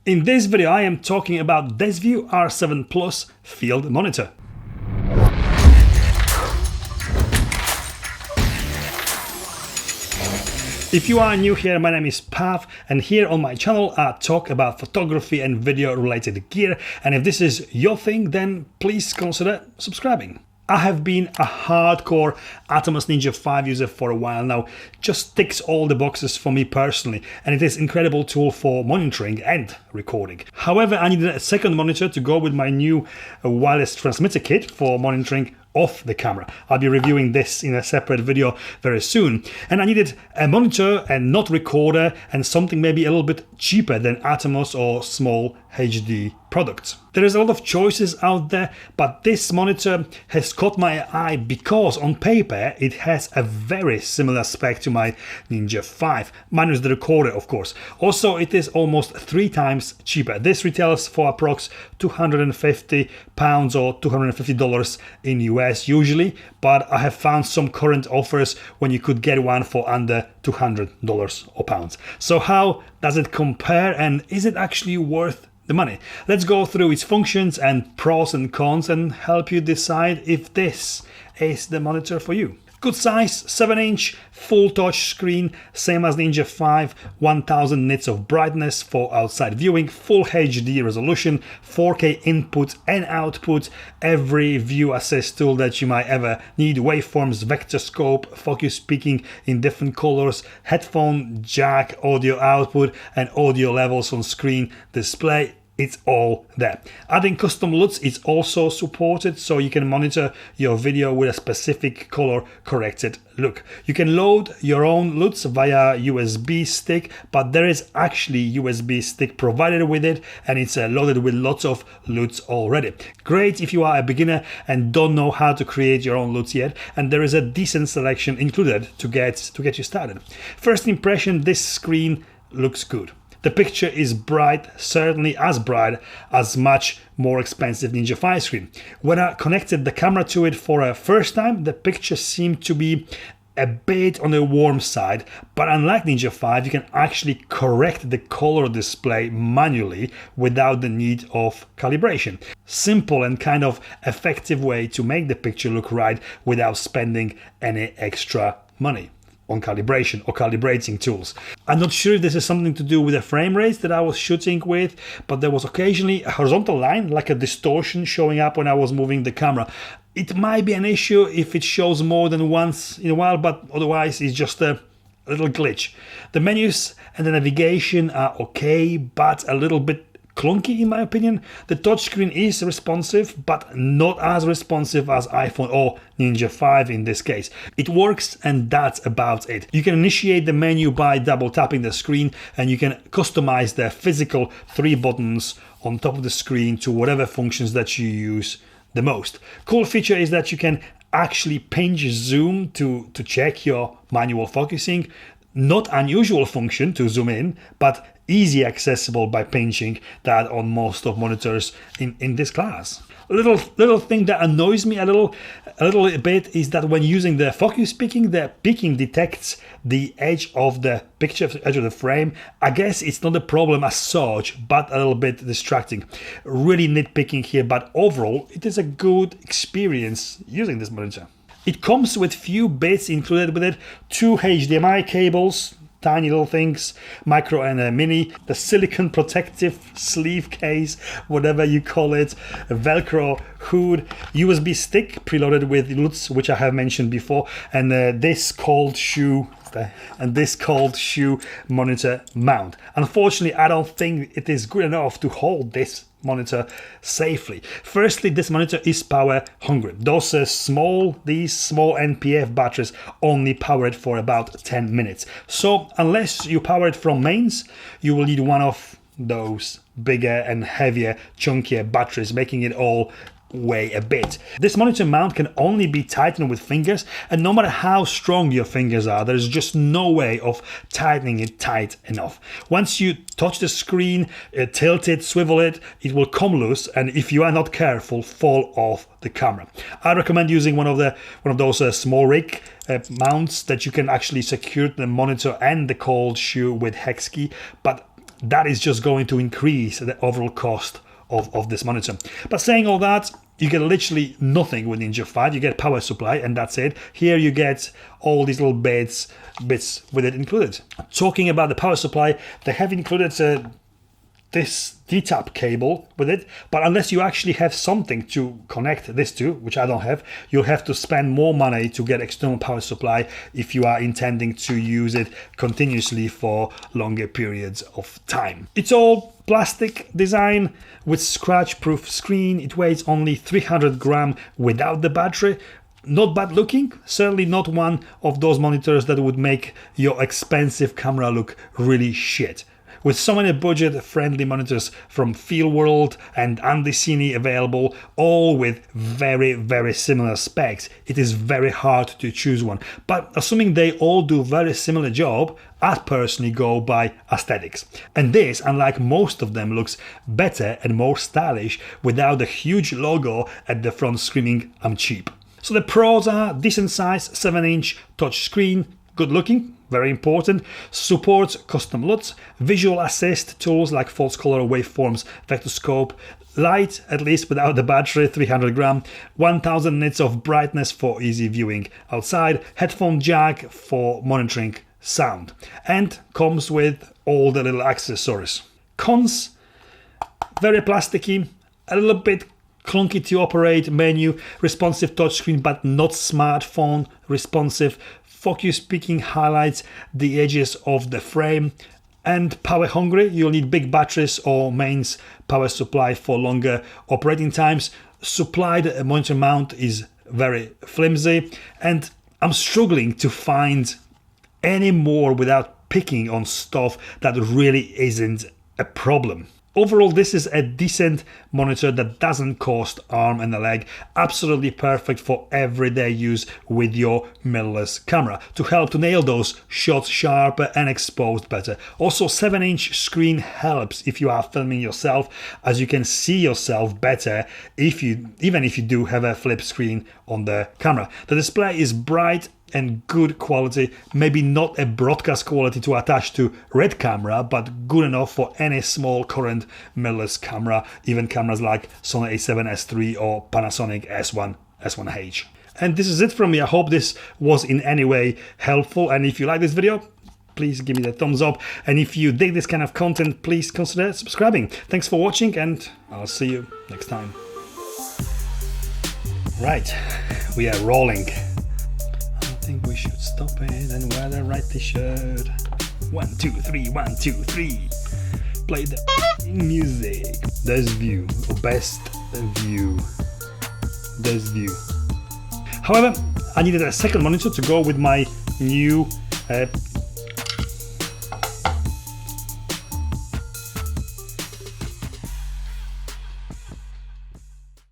In this video I am talking about Desview R7 Plus field monitor. If you are new here, my name is Pav, and here on my channel I talk about photography and video related gear, and if this is your thing, then please consider subscribing. I have been a hardcore Atomos Ninja 5 user for a while now. Just ticks all the boxes for me personally, and it is an incredible tool for monitoring and recording. However, I needed a second monitor to go with my new wireless transmitter kit for monitoring off the camera. I'll be reviewing this in a separate video very soon. And I needed a monitor and not recorder, and something maybe a little bit cheaper than Atomos or small HD products. There is a lot of choices out there, but this monitor has caught my eye because on paper it has a very similar spec to my Ninja 5, minus the recorder of course. Also, it is almost 3 times cheaper. This retails for approx £250 or $250 in US usually, but I have found some current offers when you could get one for under $200 or pounds. So how does it compare, and is it actually worth the money? Let's go through its functions and pros and cons and help you decide if this is the monitor for you. Good size, 7-inch, full touch screen, same as Ninja 5, 1000 nits of brightness for outside viewing, full HD resolution, 4K input and output, every view assist tool that you might ever need, waveforms, vector scope, focus peaking in different colors, headphone jack, audio output and audio levels on screen display. It's all there. Adding custom LUTs is also supported, so you can monitor your video with a specific color corrected look. You can load your own LUTs via USB stick, but there is actually USB stick provided with it, and it's loaded with lots of LUTs already. Great if you are a beginner and don't know how to create your own LUTs yet, and there is a decent selection included to get you started. First impression, this screen looks good. The picture is bright, certainly as bright as much more expensive Ninja 5 screen. When I connected the camera to it for a first time, the picture seemed to be a bit on the warm side, but unlike Ninja 5, you can actually correct the color display manually without the need of calibration. Simple and kind of effective way to make the picture look right without spending any extra money on calibration or calibrating tools. I'm not sure if this is something to do with the frame rates that I was shooting with, but there was occasionally a horizontal line, like a distortion, showing up when I was moving the camera. It might be an issue if it shows more than once in a while, but otherwise it's just a little glitch. The menus and the navigation are okay, but a little bit clunky in my opinion. The touchscreen is responsive, but not as responsive as iPhone or Ninja 5 in this case. It works and that's about it. You can initiate the menu by double tapping the screen, and you can customize the physical 3 buttons on top of the screen to whatever functions that you use the most. Cool feature is that you can actually pinch zoom to check your manual focusing. Not unusual function to zoom in, but easy accessible by pinching that on most of monitors in this class. Little thing that annoys me a little bit is that when using the focus peaking, the peaking detects the edge of the picture, edge of the frame. I guess it's not a problem as such, but a little bit distracting. Really nitpicking here, but overall it is a good experience using this monitor. It comes with few bits included with it: 2 HDMI cables, tiny little things, micro and a mini, the silicone protective sleeve case, whatever you call it, a Velcro hood, USB stick preloaded with LUTs, which I have mentioned before, and this cold shoe monitor mount. Unfortunately, I don't think it is good enough to hold this monitor safely. Firstly, this monitor is power hungry. Those small NPF batteries only power it for about 10 minutes. So unless you power it from mains, you will need one of those bigger and heavier, chunkier batteries, making it all weigh a bit. This monitor mount can only be tightened with fingers, and no matter how strong your fingers are, there's just no way of tightening it tight enough. Once you touch the screen, tilt it, swivel it, it will come loose, and if you are not careful, fall off the camera. I recommend using one of those small rig mounts that you can actually secure the monitor and the cold shoe with hex key, but that is just going to increase the overall cost of this monitor. But saying all that, you get literally nothing with Ninja 5. You get power supply and that's it. Here you get all these little bits with it included. Talking about the power supply, they have included this D-tap cable with it, but unless you actually have something to connect this to, which I don't have, you'll have to spend more money to get external power supply if you are intending to use it continuously for longer periods of time. It's all plastic design with scratch-proof screen. It weighs only 300 grams without the battery. Not bad looking, certainly not one of those monitors that would make your expensive camera look really shit. With so many budget-friendly monitors from Fieldworld and Andicini available, all with very, very similar specs, it is very hard to choose one. But assuming they all do very similar job, I'd personally go by aesthetics. And this, unlike most of them, looks better and more stylish without the huge logo at the front screaming "I'm cheap." So the pros are decent size 7-inch touchscreen, good looking, very important, supports custom LUTs, visual assist tools like false color, waveforms, vector scope, light, at least without the battery, 300 grams, 1000 nits of brightness for easy viewing outside, headphone jack for monitoring sound, and comes with all the little accessories. Cons, very plasticky, a little bit clunky to operate menu, responsive touchscreen but not smartphone responsive, focus peaking highlights the edges of the frame, and power hungry. You'll need big batteries or mains power supply for longer operating times. Supplied monitor mount is very flimsy, and I'm struggling to find any more without picking on stuff that really isn't a problem. Overall, this is a decent monitor that doesn't cost arm and a leg. Absolutely perfect for everyday use with your mirrorless camera to help to nail those shots sharper and exposed better. Also, 7-inch screen helps if you are filming yourself, as you can see yourself better even if you do have a flip screen on the camera. The display is bright and good quality, maybe not a broadcast quality to attach to red camera, but good enough for any small current mirrorless camera, even cameras like Sony a7S III or Panasonic S1H. And this is it from me. I hope this was in any way helpful, and if you like this video, please give me the thumbs up, and if you dig this kind of content, please consider subscribing. Thanks for watching, and I'll see you next time. Right, we are rolling. I think we should stop it and wear the right t-shirt. 1, 2, 3, 1, 2, 3. Play the music. Desview, or best view. Desview. However, I needed a second monitor to go with my new